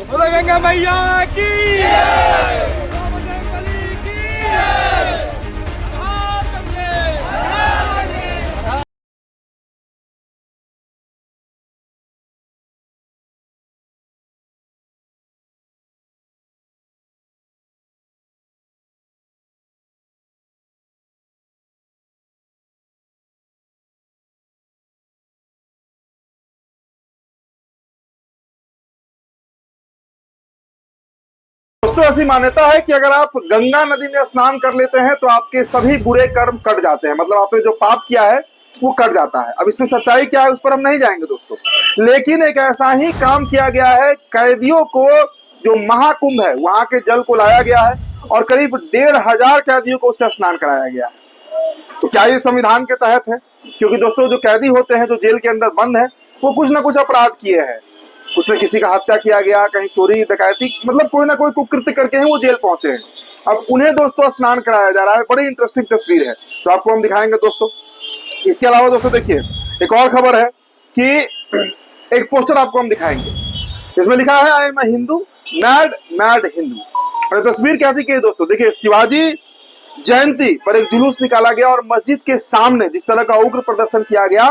बोलो गंगा मैया की दोस्तों ऐसी मान्यता है कि अगर आप गंगा नदी में स्नान कर लेते हैं तो आपके सभी बुरे कर्म कट जाते हैं, मतलब आपने जो पाप किया है वो कट जाता है। अब इसमें सच्चाई क्या है उस पर हम नहीं जाएंगे दोस्तों, लेकिन एक ऐसा ही काम किया गया है। कैदियों को जो महाकुंभ है वहां के जल को लाया गया है और करीब 1500 कैदियों को उससे स्नान कराया गया है। तो क्या ये संविधान के तहत है? क्योंकि दोस्तों जो कैदी होते हैं जो जेल के अंदर बंद है वो कुछ ना कुछ अपराध किए हैं, उसमें किसी का हत्या किया गया, कहीं चोरी डकैती, मतलब कोई ना कोई कुकृत्य करके ही वो जेल पहुंचे हैं। अब उन्हें दोस्तों स्नान कराया जा रहा है। बड़ी इंटरेस्टिंग तस्वीर है तो आपको हम दिखाएंगे दोस्तों। इसके अलावा दोस्तों देखिए एक और खबर है कि एक पोस्टर आपको हम दिखाएंगे, इसमें लिखा है I am a Hindu mad mad Hindu. और तस्वीर क्या थी कि दोस्तों देखिए शिवाजी जयंती पर एक जुलूस निकाला गया और मस्जिद के सामने जिस तरह का उग्र प्रदर्शन किया गया,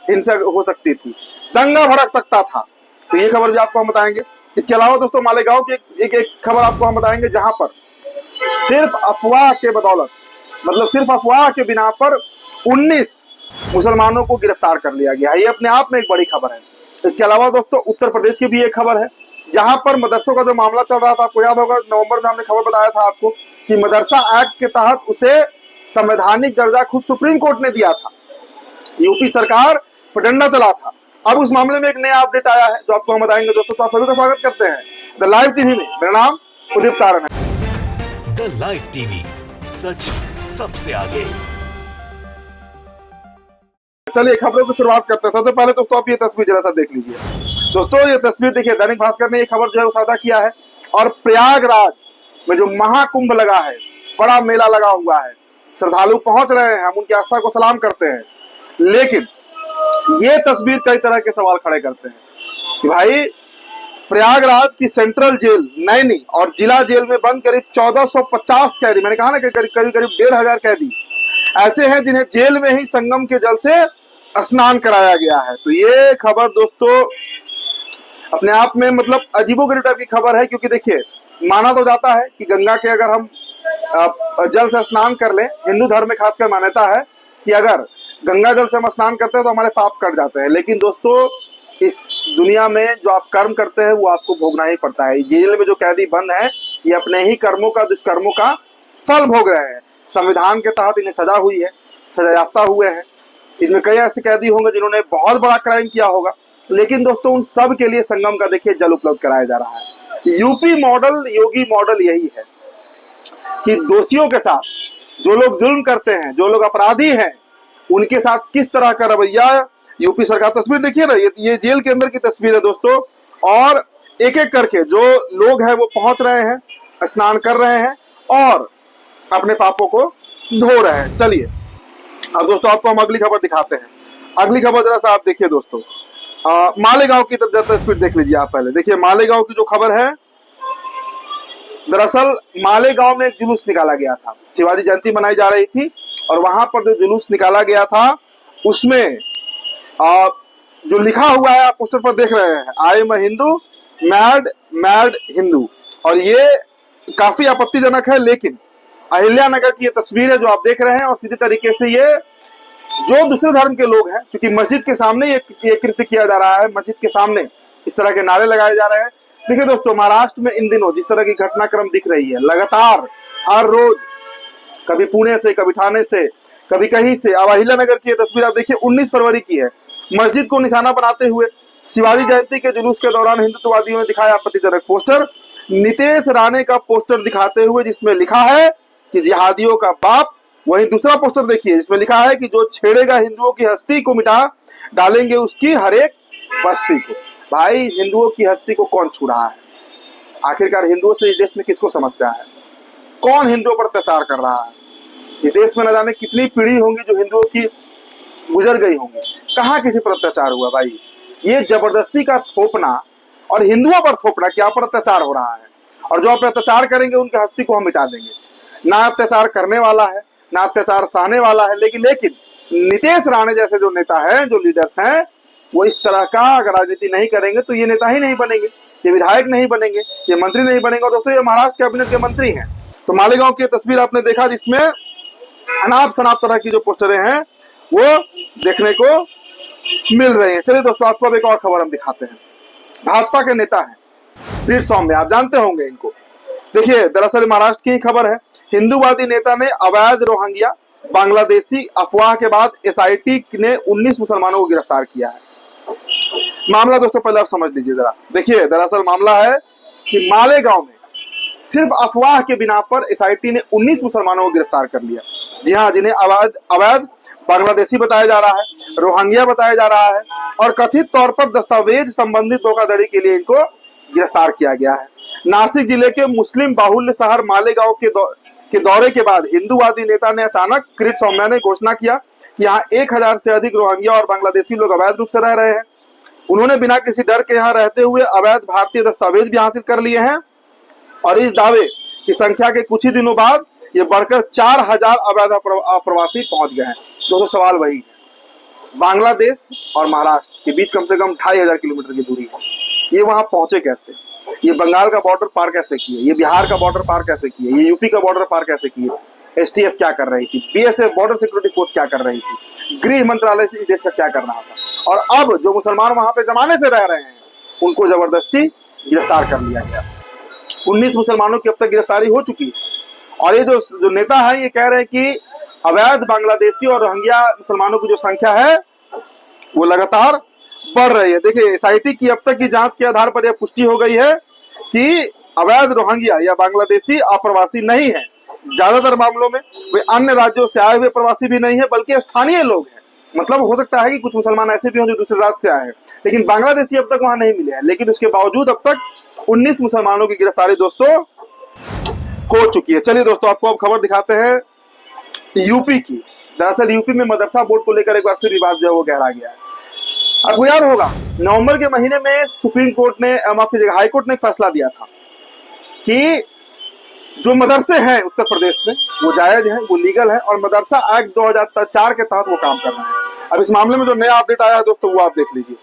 हिंसा हो सकती थी, दंगा भड़क सकता था। तो ये खबर भी आपको हम बताएंगे। इसके अलावा दोस्तों मालेगांव की एक खबर आपको हम बताएंगे जहां पर सिर्फ अफवाह के बदौलत, मतलब सिर्फ अफवाह के बिना पर 19 मुसलमानों को गिरफ्तार कर लिया गया। ये अपने आप में एक बड़ी खबर है। इसके अलावा दोस्तों उत्तर प्रदेश की भी एक खबर है जहां पर मदरसों का जो मामला चल रहा था, आपको याद होगा नवंबर में हमने खबर बताया था आपको कि मदरसा एक्ट के तहत उसे संवैधानिक दर्जा खुद सुप्रीम कोर्ट ने दिया था, यूपी सरकार पर डंडा चला था। अब उस मामले में एक नया अपडेट आया है जो आपको हम बताएंगे दोस्तों। तो आप सभी का स्वागत करते हैं द लाइव टीवी में। मेरा नाम उदित तारण है। द लाइव टीवी, सच सबसे आगे। चलिए खबरों की शुरुआत करते हैं। सबसे पहले दोस्तों आप ये तस्वीर जरा सा देख लीजिए। दोस्तों ये तस्वीर देखिए, दैनिक भास्कर ने ये खबर जो है वो साझा किया है और प्रयागराज में जो महाकुंभ लगा है, बड़ा मेला लगा हुआ है, श्रद्धालु पहुंच रहे हैं, हम उनकी आस्था को सलाम करते हैं, लेकिन ये तस्वीर कई तरह के सवाल खड़े करते हैं कि भाई प्रयागराज की सेंट्रल जेल नैनी और जिला जेल में बंद करीब 1450 कैदी, मैंने कहा ना कि करीब 1500 कैदी ऐसे हैं जिन्हें जेल में ही संगम के जल से स्नान कराया गया है। तो ये खबर दोस्तों अपने आप में मतलब अजीबोगरीब टाइप की खबर है, क्योंकि देखिए माना तो जाता है कि गंगा के अगर हम जल से स्नान कर लें, हिंदू धर्म में खासकर मान्यता है कि अगर गंगा जल से हम स्नान करते हैं तो हमारे पाप कट जाते हैं। लेकिन दोस्तों इस दुनिया में जो आप कर्म करते हैं वो आपको भोगना ही पड़ता है। जेल में जो कैदी बंद हैं ये अपने ही कर्मों का, दुष्कर्मों का फल भोग रहे हैं। संविधान के तहत इन्हें सजा हुई है, सजा याफ्ता हुए हैं। इनमें कई ऐसे कैदी होंगे जिन्होंने बहुत बड़ा क्राइम किया होगा, लेकिन दोस्तों उन सब के लिए संगम का देखिए जल उपलब्ध कराया जा रहा है। यूपी मॉडल, योगी मॉडल यही है कि दोषियों के साथ जो लोग जुल्म करते हैं, जो लोग अपराधी हैं, उनके साथ किस तरह का रवैया यूपी सरकार। तस्वीर देखिए ना, ये जेल के अंदर की तस्वीर है दोस्तों, और एक एक करके जो लोग हैं वो पहुंच रहे हैं, स्नान कर रहे हैं और अपने पापों को धो रहे हैं। चलिए अब दोस्तों आपको हम अगली खबर दिखाते हैं। अगली खबर जरा सा आप देखिए दोस्तों, मालेगांव की तस्वीर देख लीजिए आप। पहले देखिए मालेगांव की जो खबर है, दरअसल मालेगांव में एक जुलूस निकाला गया था, शिवाजी जयंती मनाई जा रही थी और वहां पर जो जुलूस निकाला गया था उसमें जो लिखा हुआ है आप पोस्टर पर देख रहे हैं, I am a Hindu mad mad Hindu, और ये काफी आपत्तिजनक है। लेकिन अहिल्यानगर की ये तस्वीर है जो आप देख रहे हैं, और सीधे तरीके से ये जो दूसरे धर्म के लोग हैं, क्योंकि मस्जिद के सामने ये कृत्य किया जा रहा है, मस्जिद के सामने इस तरह के नारे लगाए जा रहे हैं। देखिए दोस्तों महाराष्ट्र में इन दिनों जिस तरह की घटनाक्रम दिख रही है, लगातार हर रोज कभी पुणे से, कभी ठाणे से, कभी कहीं से। अब अहिल्यानगर की ये तस्वीर आप देखिए 19 फरवरी की है। मस्जिद को निशाना बनाते हुए शिवाजी जयंती के जुलूस के दौरान हिंदुत्ववादियों ने दिखाया आपत्तिजनक पोस्टर। नीतीश राणे का पोस्टर दिखाते हुए जिसमें लिखा है कि जिहादियों का बाप। वहीं दूसरा पोस्टर देखिए जिसमें लिखा है कि जो छेड़ेगा हिंदुओं की हस्ती को मिटा डालेंगे उसकी हर एक बस्ती को। भाई हिंदुओं की हस्ती को कौन छू रहा है? आखिरकार हिंदुओं से इस देश में किसको समस्या है? कौन हिंदुओं पर अत्याचार कर रहा है? इस देश में न जाने कितनी पीढ़ी होंगी जो हिंदुओं की गुजर गई होंगी, कहाँ किसी पर अत्याचार हुआ? भाई ये जबरदस्ती का थोपना और हिंदुओं पर थोपना कि यहाँ पर अत्याचार हो रहा है, और जो आप अत्याचार करेंगे उनकी हस्ती को हम मिटा देंगे। ना अत्याचार करने वाला है, ना अत्याचार सहने वाला है, लेकिन नीतीश राणे जैसे जो नेता हैं, जो लीडर्स हैं, वो इस तरह का अगर राजनीति नहीं करेंगे तो ये नेता ही नहीं बनेंगे, ये विधायक नहीं बनेंगे, ये मंत्री नहीं बनेंगे। और दोस्तों, ये महाराष्ट्र कैबिनेट के मंत्री हैं। तो मालेगांव की तस्वीर आपने देखा जिसमें अनाप शनाप तरह की जो पोस्टरें हैं वो देखने को मिल रही हैं। चलिए दोस्तों, आपको अब एक और खबर हम दिखाते हैं। भाजपा के नेता हैं वीर सौम्या, आप जानते होंगे इनको। देखिए, दरअसल महाराष्ट्र की खबर है। हिंदूवादी नेता ने अवैध रोहिंग्या बांग्लादेशी अफवाह के बाद एसआईटी ने 19 मुसलमानों को गिरफ्तार किया है। मामला दोस्तों पहले आप समझ लीजिए जरा। देखिए, दरअसल मामला है कि मालेगांव में सिर्फ अफवाह के बिना पर एसआईटी ने 19 मुसलमानों को गिरफ्तार कर लिया। जी हाँ, जिन्हें अवैध बांग्लादेशी बताया जा रहा है, रोहिंग्या बताया जा रहा है, और कथित तौर पर दस्तावेज संबंधित धोखाधड़ी के लिए इनको गिरफ्तार किया गया है। नासिक जिले के मुस्लिम बाहुल्य शहर मालेगांव के दौरे के बाद हिंदूवादी नेता ने अचानक वीर सौम्या ने घोषणा किया कि यहाँ 1000 से अधिक रोहिंग्या और बांग्लादेशी लोग अवैध रूप से रह रहे हैं। उन्होंने बिना किसी डर के यहाँ रहते हुए अवैध भारतीय दस्तावेज भी हासिल कर लिए हैं, और इस दावे की संख्या के कुछ ही दिनों बाद ये बढ़कर 4000 अवैध अप्रवासी पहुंच गए हैं। दोस्तों, सवाल वही है, बांग्लादेश और महाराष्ट्र के बीच कम से कम 2500 किलोमीटर की दूरी है। ये वहां पहुंचे कैसे? ये बंगाल का बॉर्डर पार कैसे किए? ये बिहार का बॉर्डर पार कैसे किए? ये यूपी का बॉर्डर पार कैसे किए? एसटीएफ क्या कर रही थी? बीएसएफ बॉर्डर सिक्योरिटी फोर्स क्या कर रही थी? गृह मंत्रालय इस देश का क्या कर रहा था? और अब जो मुसलमान वहां पे जमाने से रह रहे हैं उनको जबरदस्ती गिरफ्तार कर लिया गया। 19 मुसलमानों की अब तक गिरफ्तारी हो चुकी है, और ये जो नेता है ये कह रहे हैं कि अवैध बांग्लादेशी और रोहिंग्या मुसलमानों की जो संख्या है वो लगातार बढ़ रही है। देखिए, एसआईटी की अब तक की जांच के आधार पर यह पुष्टि हो गई है कि अवैध रोहिंग्या या बांग्लादेशी अप्रवासी नहीं है। ज्यादातर मामलों में वे अन्य राज्यों से आए हुए प्रवासी भी नहीं है, बल्कि स्थानीय लोग हैं। मतलब हो सकता है कि कुछ मुसलमान ऐसे भी हों जो दूसरे राज्य से आए हैं, लेकिन बांग्लादेशी अब तक वहां नहीं मिले हैं। लेकिन उसके बावजूद अब तक 19 मुसलमानों की गिरफ्तारी दोस्तों हो चुकी है। चलिए दोस्तों, आपको अब खबर दिखाते हैं यूपी की। दरअसल यूपी में मदरसा बोर्ड को लेकर एक बार फिर विवाद जो है वो गहरा गया है। आपको याद होगा, नवंबर के महीने में सुप्रीम कोर्ट ने, माफ कीजिएगा, हाई कोर्ट ने फैसला दिया था कि जो मदरसे हैं उत्तर प्रदेश में वो जायज है, वो लीगल है, और मदरसा एक्ट 2004 के तहत वो काम कर रहे हैं। अब इस मामले में जो नया अपडेट आया है दोस्तों वो आप देख लीजिए।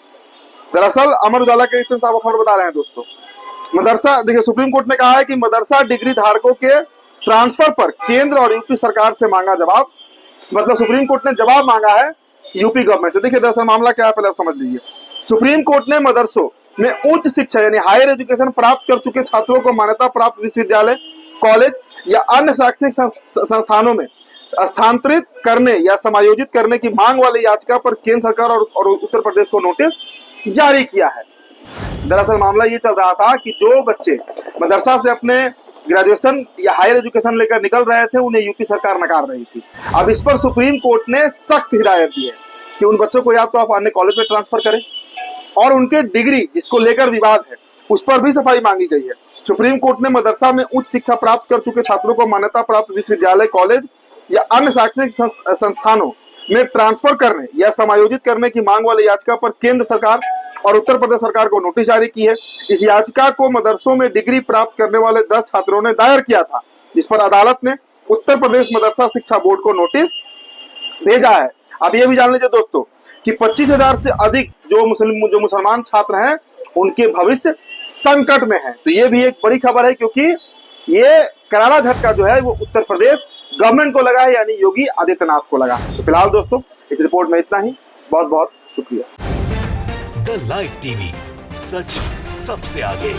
दरअसल अमर उजाला के एडिटर साहब खबर बता रहे हैं दोस्तों, मदरसा, देखिए, सुप्रीम कोर्ट ने कहा है कि मदरसा डिग्री धारकों के ट्रांसफर पर केंद्र और यूपी सरकार से मांगा जवाब। मतलब सुप्रीम कोर्ट ने जवाब मांगा है यूपी गवर्नमेंट से। देखिए, दरअसल मामला क्या है पहले आप समझ लीजिए। सुप्रीम कोर्ट ने मदरसों में उच्च शिक्षा यानी हायर एजुकेशन प्राप्त कर चुके छात्रों को मान्यता प्राप्त विश्वविद्यालय, कॉलेज या अन्य शैक्षणिक संस्थानों में स्थानांतरित करने या समायोजित करने की मांग वाली याचिका पर केंद्र सरकार और उत्तर प्रदेश को नोटिस जारी किया है। दरअसल मामला ये चल रहा था कि जो बच्चे मदरसा से अपने ग्रेजुएशन या हायर एजुकेशन लेकर निकल रहे थे उन्हें यूपी सरकार नकार रही थी। अब इस पर सुप्रीम कोर्ट ने सख्त हिदायत दी है कि उन बच्चों को या तो आप अन्य कॉलेज में ट्रांसफर करें, और उनके डिग्री जिसको लेकर विवाद है उस पर भी सफाई मांगी गई है। सुप्रीम कोर्ट ने मदरसा में उच्च शिक्षा प्राप्त कर चुके छात्रों को मान्यता प्राप्त विश्वविद्यालय, कॉलेज या अन्य शैक्षणिक संस्थानों में ट्रांसफर करने या समायोजित करने की मांग वाली याचिका पर केंद्र सरकार और उत्तर प्रदेश सरकार को नोटिस जारी की है। इस याचिका को मदरसों में डिग्री प्राप्त करने वाले 10 छात्रों ने दायर किया था, जिस पर अदालत ने उत्तर प्रदेश मदरसा शिक्षा बोर्ड को नोटिस भेजा है। अब ये भी जान लीजिए दोस्तों कि 25,000 से अधिक जो मुसलमान छात्र हैं उनके भविष्य संकट में है। तो ये भी एक बड़ी खबर है, क्योंकि ये करारा झटका जो है वो उत्तर प्रदेश गवर्नमेंट को लगा है, यानी योगी आदित्यनाथ को लगा है। तो फिलहाल दोस्तों इस रिपोर्ट में इतना ही। बहुत बहुत शुक्रिया। द लाइव टीवी, सच सबसे आगे।